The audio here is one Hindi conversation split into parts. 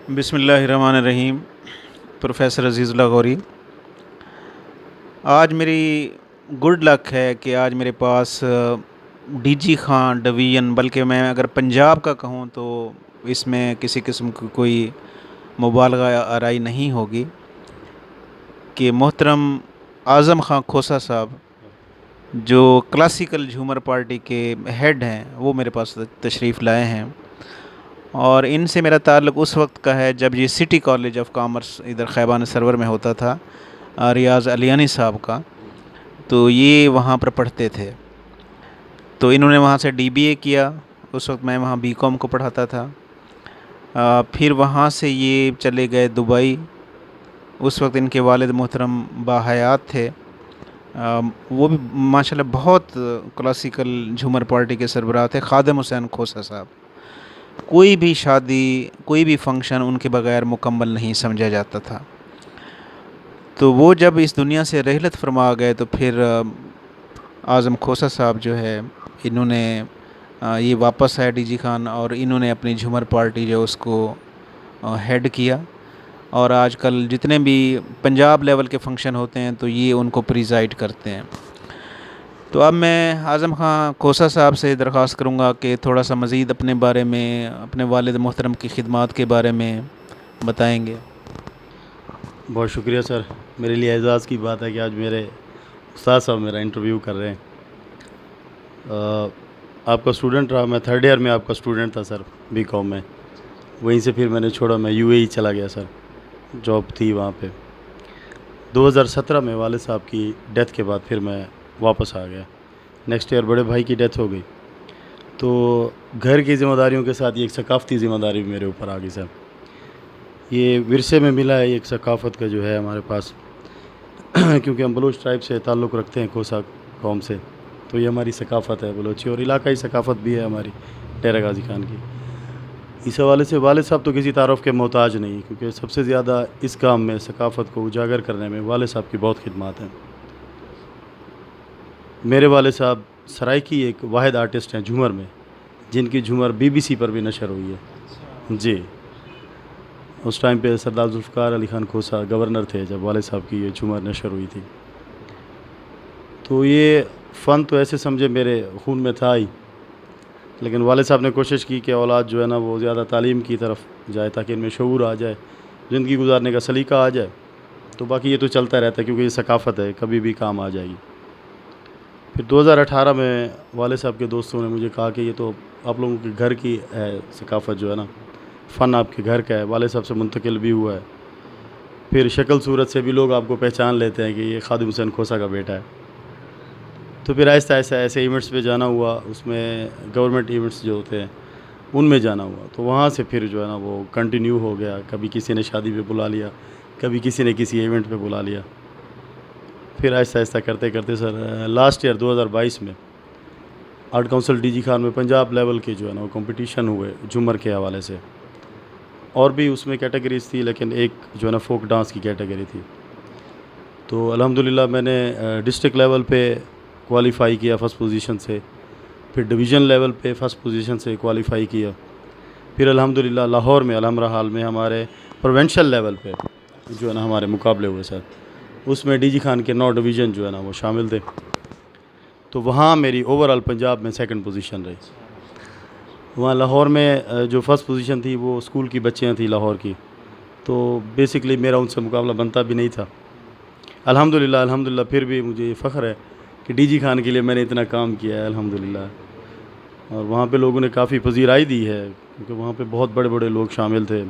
बिस्मिल्लाहिर्रहमानिर्रहीम। प्रोफेसर अज़ीज़ुल्लाह गौरी। आज मेरी गुड लक है कि आज मेरे पास डीजी खान डिवीज़न, बल्कि मैं अगर पंजाब का कहूँ तो इसमें किसी किस्म की कोई मुबालगा आराई नहीं होगी कि मोहतरम आज़म खां खोसा साहब, जो क्लासिकल झूमर पार्टी के हेड हैं, वो मेरे पास तशरीफ़ लाए हैं। और इनसे मेरा ताल्लुक़ उस वक्त का है जब ये सिटी कॉलेज ऑफ कॉमर्स इधर ख़ैबान सरवर में होता था, रियाज़ अलियानी साहब का। तो ये वहाँ पर पढ़ते थे, तो इन्होंने वहाँ से डीबीए किया। उस वक्त मैं वहाँ बीकॉम को पढ़ाता था। फिर वहाँ से ये चले गए दुबई। उस वक्त इनके वालिद मोहतरम बाहयात थे। वो भी माशाल्लाह बहुत क्लासिकल झूमर पार्टी के सरबराह थे, खादिम हुसैन खोसा साहब। कोई भी शादी, कोई भी फंक्शन उनके बगैर मुकम्मल नहीं समझा जाता था। तो वो जब इस दुनिया से रहलत फरमा गए तो फिर आज़म खोसा साहब जो है, इन्होंने ये वापस आए डीजी खान, और इन्होंने अपनी झूमर पार्टी जो उसको हेड किया। और आजकल जितने भी पंजाब लेवल के फंक्शन होते हैं तो ये उनको प्रिजाइड करते हैं। तो अब मैं आज़म खां खोसा साहब से दरख्वास्त करूँगा कि थोड़ा सा मज़ीद अपने बारे में, अपने वालिद मोहतरम की खिदमत के बारे में बताएंगे। बहुत शुक्रिया सर। मेरे लिए एज़ाज़ की बात है कि आज मेरे उस्ताद साहब मेरा इंटरव्यू कर रहे हैं। आपका स्टूडेंट रहा, मैं थर्ड ईयर में आपका स्टूडेंट था सर, बीकॉम में। वहीं से फिर मैंने छोड़ा, मैं यूएई चला गया सर, जॉब थी वहाँ पे। 2017 में वालिद साहब की डेथ के बाद फिर मैं वापस आ गया। नेक्स्ट ईयर बड़े भाई की डेथ हो गई, तो घर की ज़िम्मेदारियों के साथ ये एक सकाफ़ती ज़िम्मेदारी भी मेरे ऊपर आ गई सर। ये विरसे में मिला है एक सकाफ़त का जो है हमारे पास क्योंकि हम बलूच ट्राइब से ताल्लुक़ रखते हैं, खोसा कौम से, तो ये हमारी सकाफ़त है बलोची, और इलाकाई सकाफ़त भी है हमारी डेरा गाज़ी खान की। इस हवाले से वालिद साहब तो किसी तारुफ़ के मोहताज नहीं, क्योंकि सबसे ज़्यादा इस काम में सकाफ़त को उजागर करने में वालिद साहब की बहुत खिदमत हैं। मेरे वालिद साहब सराइकी एक वाहिद आर्टिस्ट हैं झूमर में, जिनकी झूमर BBC पर भी नशर हुई है जी। उस टाइम पे सरदार जुल्फ़िकार अली खान खोसा गवर्नर थे जब वालिद साहब की ये झूमर नशर हुई थी। तो ये फ़न तो ऐसे समझे मेरे खून में था ही, लेकिन वालिद साहब ने कोशिश की कि औलाद जो है ना वो ज़्यादा तालीम की तरफ जाए, ताकि इनमें शऊर आ जाए, ज़िंदगी गुजारने का सलीका आ जाए। तो बाकी ये तो चलता रहता है, क्योंकि ये सकाफ़त है, कभी भी काम आ जाएगी। फिर 2018 में वालिद साहब के दोस्तों ने मुझे कहा कि ये तो आप लोगों के घर की है सकाफ़त जो है ना, फ़न आपके घर का है, वालिद साहब से मुंतकिल भी हुआ है। फिर शक्ल सूरत से भी लोग आपको पहचान लेते हैं कि ये खादिम हुसैन खोसा का बेटा है। तो फिर आहिस्ता आहिस्ता ऐसे इवेंट्स पे जाना हुआ, उसमें गवर्नमेंट इवेंट्स जो होते हैं उनमें जाना हुआ, तो वहाँ से फिर जो है ना वो कंटिन्यू हो गया। कभी किसी ने शादी पे बुला लिया, कभी किसी ने किसी इवेंट पे बुला लिया। फिर आहिस्ता आहिस्ता करते करते सर लास्ट ईयर 2022 में आर्ट काउंसिल डीजी खान में पंजाब लेवल के जो है ना वो कंपटीशन हुए झूमर के हवाले से, और भी उसमें कैटेगरीज थी, लेकिन एक जो है ना फोक डांस की कैटेगरी थी। तो अल्हम्दुलिल्लाह मैंने डिस्ट्रिक्ट लेवल पे क्वालिफ़ाई किया फ़र्स्ट पोजीशन से, फिर डिवीज़न लेवल पे फ़र्स्ट पोजीशन से क्वालिफ़ाई किया। फिर अल्हम्दुलिल्लाह लाहौर में अलहमरा हाल में हमारे प्रोविंशियल लेवल पे जो है ना हमारे मुकाबले हुए सर, उसमें डीजी खान के 9 डिवीज़न जो है ना वो शामिल थे। तो वहाँ मेरी ओवरऑल पंजाब में सेकंड पोजीशन रही। वहाँ लाहौर में जो फ़र्स्ट पोजीशन थी वो स्कूल की बच्चियाँ थी लाहौर की, तो बेसिकली मेरा उनसे मुकाबला बनता भी नहीं था। अल्हम्दुलिल्लाह फिर भी मुझे ये फ़ख्र है कि डीजी खान के लिए मैंने इतना काम किया है अल्हम्दुलिल्लाह। और वहाँ पे लोगों ने काफ़ी पजीराई दी है, क्योंकि वहाँ पे बहुत बड़े बड़े लोग शामिल थे।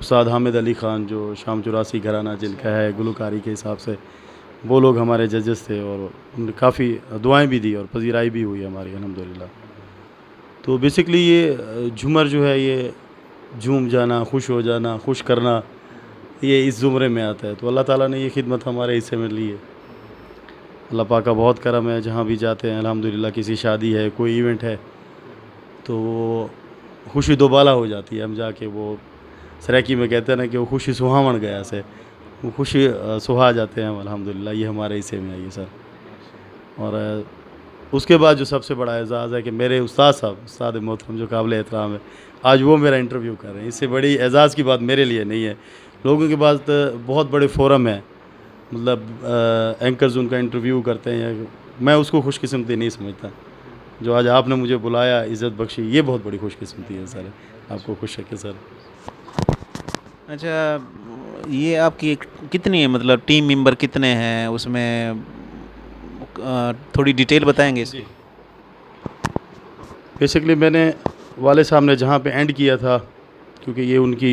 उस्ताद हामिद अली ख़ान जो शाम चौरासी घराना जिनका है गुलकारी के हिसाब से, वो लोग हमारे जजेस थे, और उन्होंने काफ़ी दुआएं भी दी और पजीराई भी हुई हमारी अल्हम्दुलिल्लाह। तो बेसिकली ये झूमर जो है ये झूम जाना, खुश हो जाना, खुश करना, ये इस ज़ुमरे में आता है। तो अल्लाह ताला ने ये खिदमत हमारे हिस्से में ली है। अल्लाह पाक का बहुत करम है, जहाँ भी जाते हैं अल्हम्दुलिल्लाह, किसी शादी है, कोई इवेंट है, तो खुशी दोबाला हो जाती है। हम जाके वो सराइकी में कहते हैं ना कि वो खुशी सुहावण गया से, वो खुशी सुहा जाते हैं हम अल्हम्दुलिल्लाह। ये हमारे हिस्से में आई है सर। और उसके बाद जो सबसे बड़ा एजाज़ है कि मेरे उस्ताद साहब, उस्ताद मोहतरम जो काबिल एहतराम है, आज वो मेरा इंटरव्यू कर रहे हैं। इससे बड़ी एजाज़ की बात मेरे लिए नहीं है। लोगों के पास तो बहुत बड़े फोरम है, मतलब एंकर्स उनका इंटरव्यू करते हैं, मैं उसको खुशकिस्मती नहीं समझता। जो आज आपने मुझे बुलाया, इज़्ज़त बख्शी, ये बहुत बड़ी खुशकिस्मती है सर। आपको खुश रखे सर। अच्छा, ये आपकी एक कितनी है, मतलब टीम मेंबर कितने हैं उसमें, थोड़ी डिटेल बताएंगे इसकी? बेसिकली मैंने वाले साहब ने जहाँ पे एंड किया था, क्योंकि ये उनकी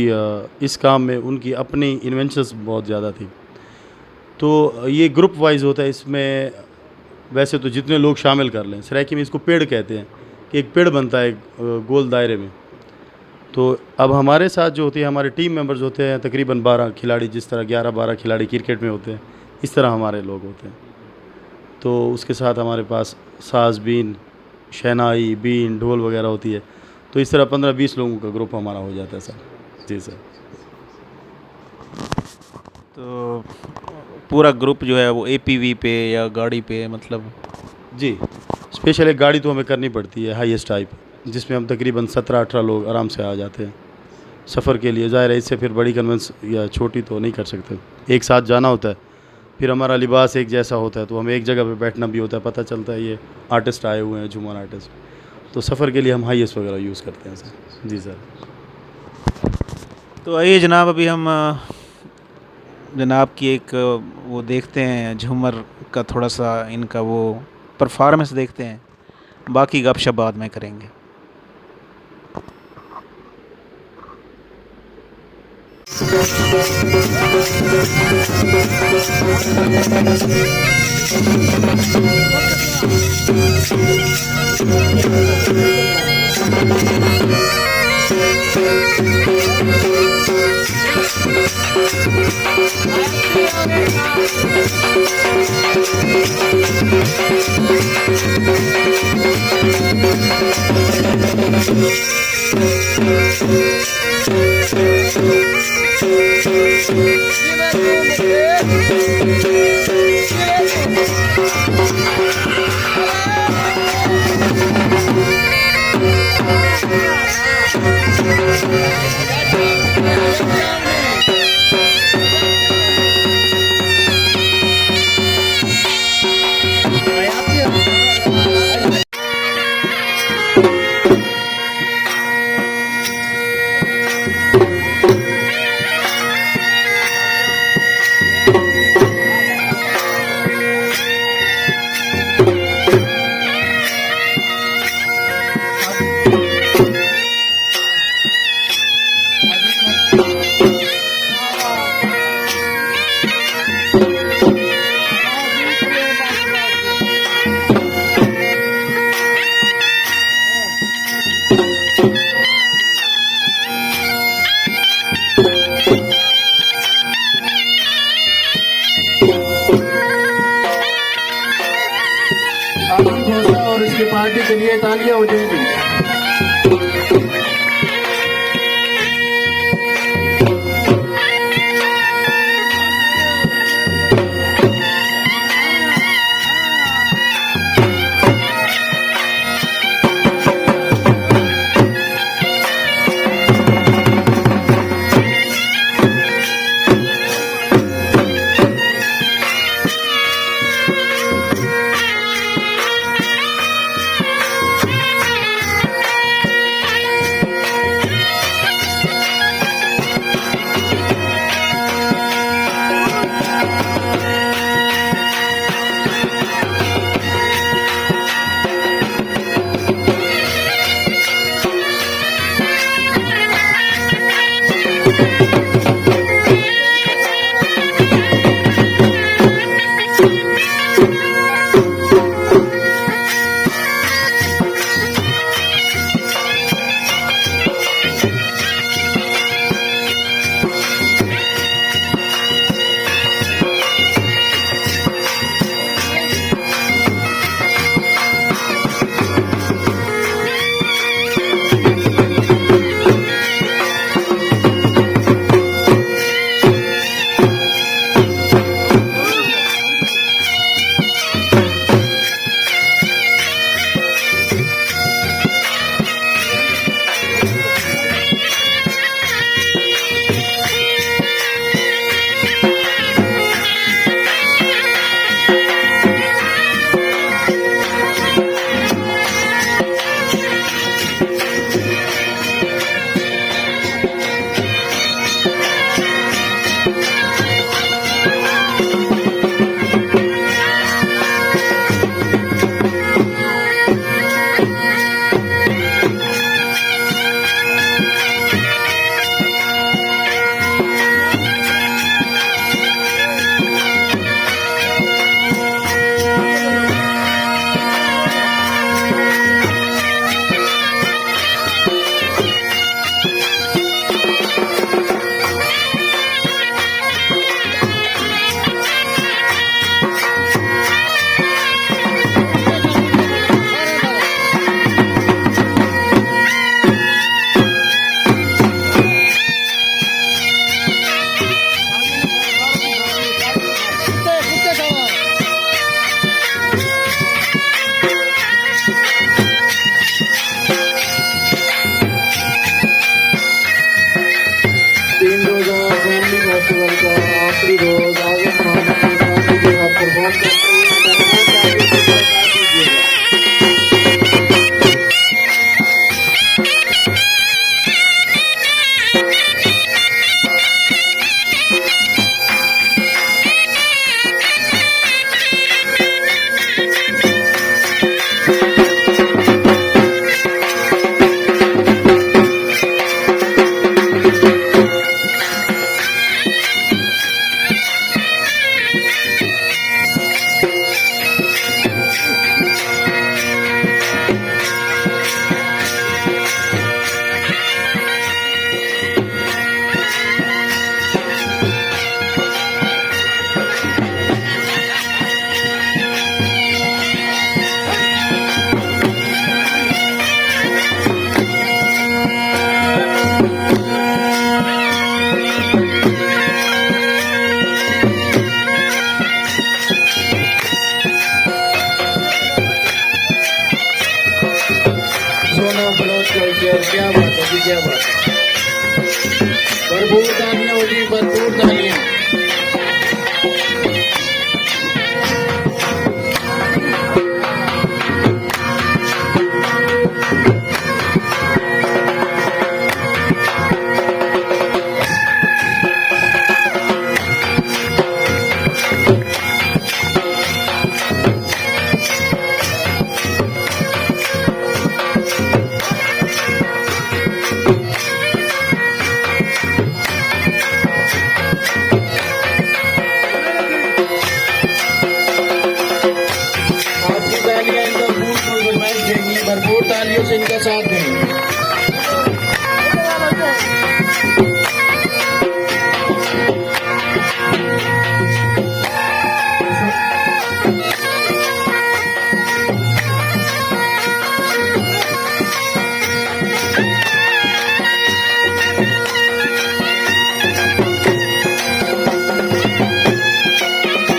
इस काम में उनकी अपनी इन्वेंशंस बहुत ज़्यादा थी, तो ये ग्रुप वाइज होता है। इसमें वैसे तो जितने लोग शामिल कर लें, सराइकी में इसको पेड़ कहते हैं कि एक पेड़ बनता है गोल दायरे में। तो अब हमारे साथ जो होती है, हमारे टीम मेंबर्स होते हैं तकरीबन 12 खिलाड़ी, जिस तरह 11-12 खिलाड़ी क्रिकेट में होते हैं, इस तरह हमारे लोग होते हैं। तो उसके साथ हमारे पास साज, बीन, शहनाई, बीन, ढोल वगैरह होती है। तो इस तरह 15-20 लोगों का ग्रुप हमारा हो जाता है सर। जी सर। तो पूरा ग्रुप जो है वो एपीवी पे या गाड़ी पे, मतलब? जी, स्पेशल एक गाड़ी तो हमें करनी पड़ती है हाईएस्ट टाइप, जिसमें हम तकरीबन 17-18 लोग आराम से आ जाते हैं सफ़र के लिए। ज़ाहिर है इससे फिर बड़ी कन्वेंस या छोटी तो नहीं कर सकते, एक साथ जाना होता है। फिर हमारा लिबास एक जैसा होता है, तो हमें एक जगह पे बैठना भी होता है, पता चलता है ये आर्टिस्ट आए हुए हैं, झूमर आर्टिस्ट। तो सफ़र के लिए हम हाईएस्ट वगैरह यूज़ करते हैं सर। जी सर। तो आइए जनाब, अभी हम जनाब की एक वो देखते हैं, झूमर का थोड़ा सा इनका वो परफॉर्मेंस देखते हैं, बाकी गपशप बाद में करेंगे। और इसकी पार्टी के लिए तालियां हो जाएगी। करते हुए धन्यवाद तालियों से बता दीजिएगा। सोना बलोच कल्चर, क्या बात है जी, क्या बात है। भरपूर तालियां होगी, भरपूर तालियां। आपकी तालियां इनका भरपूर फरमाइश देंगी, भरपूर तालियों से इनका साथ देंगे।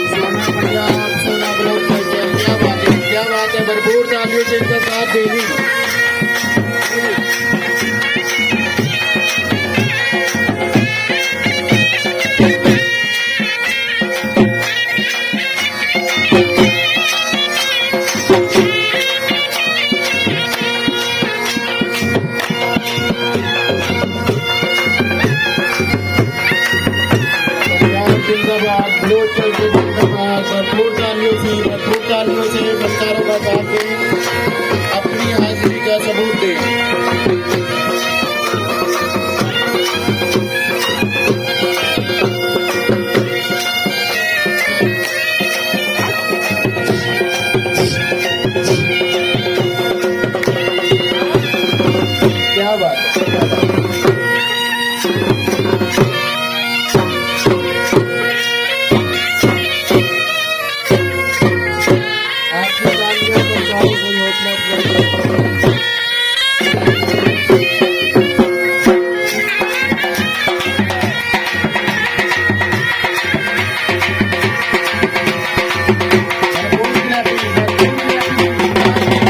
सोना पंजाब, सोना बलोच कल्चर, क्या बात है, क्या बात है। भरपूर तालियों से इनका साथ देंगी। पंजाब जिंदाबाद, बलोच कल्चर जिंदाबाद। भरपूर तालियों से बंजारों का साथ दें, अपनी हाजिरी का सबूत दें। क्या बात है, क्या बात है। आपकी तालियों को चारों से हौसला अफजाई करते हैं। भरपूर clapping, भरपूर clapping।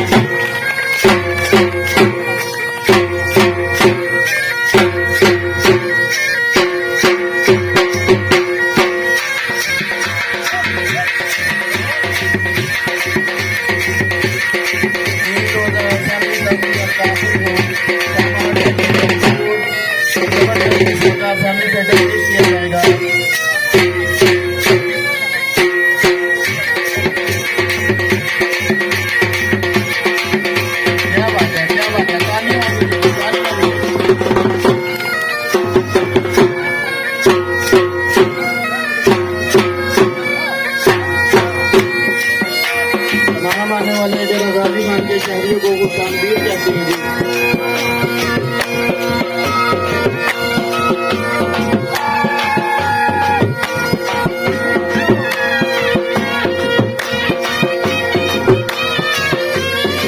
क्या बात है, क्या बात है। तालियां होगी, तालियां होगी। तमाम आने वाले डेरा गाजी खान के शहरियों को कुछ तानवीर कहते हैं जी।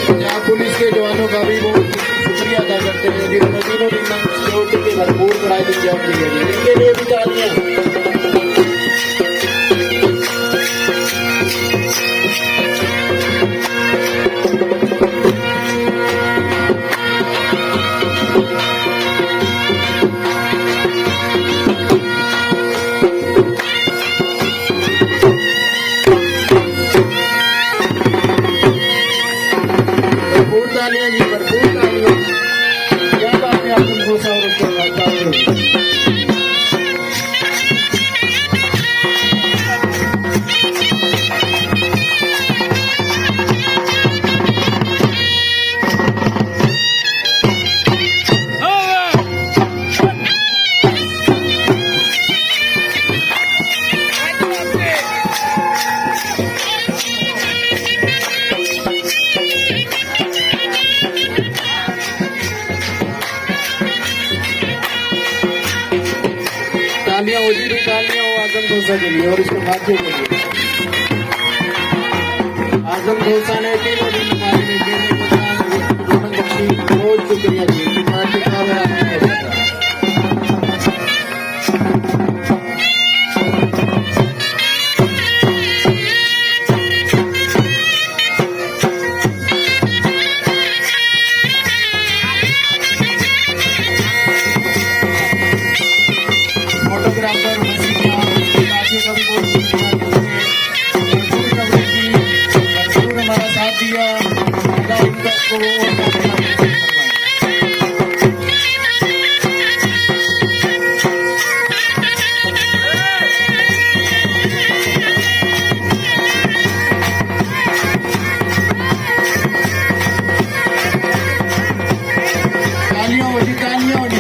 पंजाब पुलिस के जवानों का भी बहुत शुक्रिया अदा करते हैं जिन्होंने तीनों दिन सिक्योरिटी की भरपूर पढ़ाई इंतजाम की है। इनके लिए भी तालियां। तालियां हो जी, तालियां हो आजम खोसा के लिए और इसके साथियों के लिए। आजम खोसा ने 3 और हमारे में देने को बख्शी, बहुत शुक्रिया जी। पार्टी का और आजम खोसा का। फोटोग्राफर मसीहा उसके साथियों का भी बहुत शुक्रिया जिन्होंने भरपूर कवरेज की, भरपूर हमारा साथ दिया। अल्लाह उनका को तालियां हो जी, तालियां हो जी।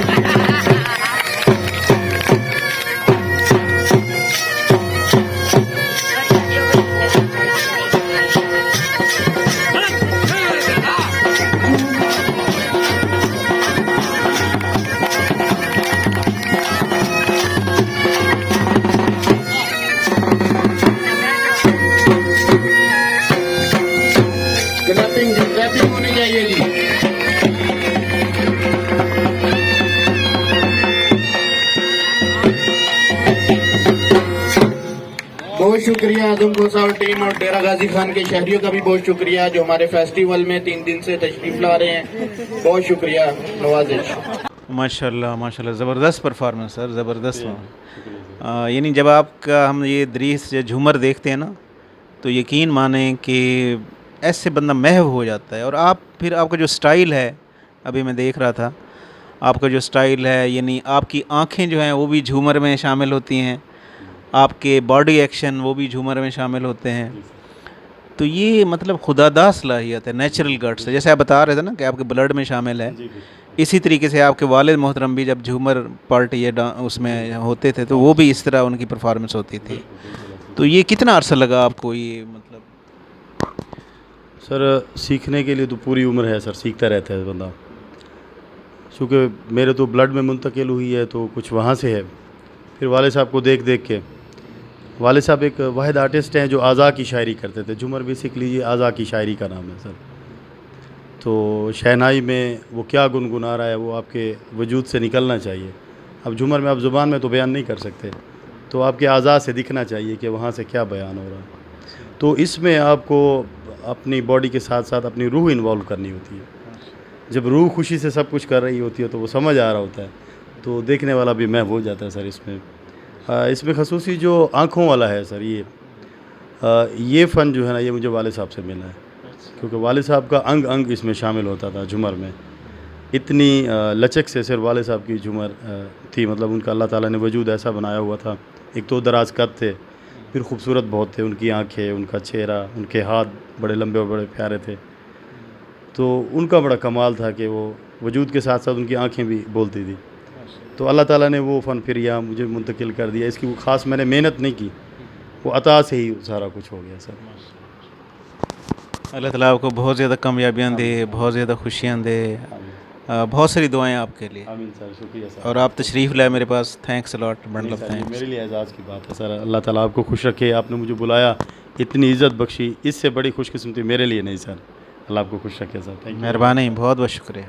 क्लैपिंग होनी चाहिए जी। बहुत शुक्रिया आजम खोसा और टीम और डेरा गाजी खान के शहरियों का भी बहुत शुक्रिया जो हमारे फेस्टिवल में 3 दिन से तशरीफ ला रहे हैं। बहुत शुक्रिया, नवाजिश। माशाल्लाह माशाल्लाह, ज़बरदस्त परफॉर्मेंस सर, ज़बरदस्त। यानी जब आपका हम ये दृश्य झूमर देखते हैं ना तो यकीन माने कि ऐसे बंदा महव हो जाता है। और आप फिर आपका जो स्टाइल है, अभी मैं देख रहा था आपका जो स्टाइल है, यानी आपकी आंखें जो हैं वो भी झूमर में शामिल होती हैं, आपके बॉडी एक्शन वो भी झूमर में शामिल होते हैं। तो ये मतलब खुदादा सलाहियत है, नेचुरल गट्स है। जैसे आप बता रहे थे ना कि आपके ब्लड में शामिल है, इसी तरीके से आपके वालिद मोहतरम भी जब झूमर पार्टी या उसमें होते थे तो वो भी इस तरह उनकी परफॉर्मेंस होती थी। तो ये कितना अरसा लगा आपको ये मतलब? सर सीखने के लिए तो पूरी उम्र है सर, सीखता रहता है बंदा। चूँकि मेरे तो ब्लड में मुंतकिल हुई है तो कुछ वहाँ से है। फिर वाले साहब को देख देख के, वाले साहब एक वाहिद आर्टिस्ट हैं जो आज़ा की शायरी करते थे। झूमर बेसिकली ये आज़ा की शायरी का नाम है सर। तो शहनाई में वो क्या गुनगुना रहा है वो आपके वजूद से निकलना चाहिए। अब झूमर में आप ज़ुबान में तो बयान नहीं कर सकते, तो आपके आज़ा से दिखना चाहिए कि वहाँ से क्या बयान हो रहा है। तो इसमें आपको अपनी बॉडी के साथ साथ अपनी रूह इन्वॉल्व करनी होती है। जब रूह खुशी से सब कुछ कर रही होती है तो वो समझ आ रहा होता है, तो देखने वाला भी महव हो जाता है सर। इसमें खसूसी जो आँखों वाला है सर, ये फ़न जो है ना ये मुझे वाले साहब से मिला है, क्योंकि वाले साहब का अंग अंग इसमें शामिल होता था झूमर में। इतनी लचक से सिर्फ वाले साहब की झूमर थी, मतलब उनका अल्लाह ताला ने वजूद ऐसा बनाया हुआ था। एक तो दराज कद थे, फिर खूबसूरत बहुत थे, उनकी आंखें, उनका चेहरा, उनके हाथ बड़े लंबे और बड़े प्यारे थे। तो उनका बड़ा कमाल था कि वो वजूद के साथ साथ उनकी आंखें भी बोलती थी। तो अल्लाह ताला ने वो फ़न फिर यहाँ मुझे मुंतकिल कर दिया। इसकी वो ख़ास मैंने मेहनत नहीं की, वो अता से ही सारा कुछ हो गया सर। अल्लाह ताला आपको बहुत ज़्यादा कामयाबियाँ दे, बहुत ज़्यादा खुशियाँ दे, बहुत सारी दुआएं आपके लिए। आमीन सर, शुक्रिया सर। और आप तशरीफ़ लाए मेरे पास, thanks a lot, bundle of thanks. मेरे लिए एजाज़ की बात है सर। अल्लाह ताला आपको खुश रखे, आपने मुझे बुलाया, इतनी इज़्ज़त बख्शी, इससे बड़ी खुशकिस्मती मेरे लिए नहीं सर। अल्लाह आपको खुश रखे सर। थैंक यू, मेहरबानी, बहुत बहुत शुक्रिया।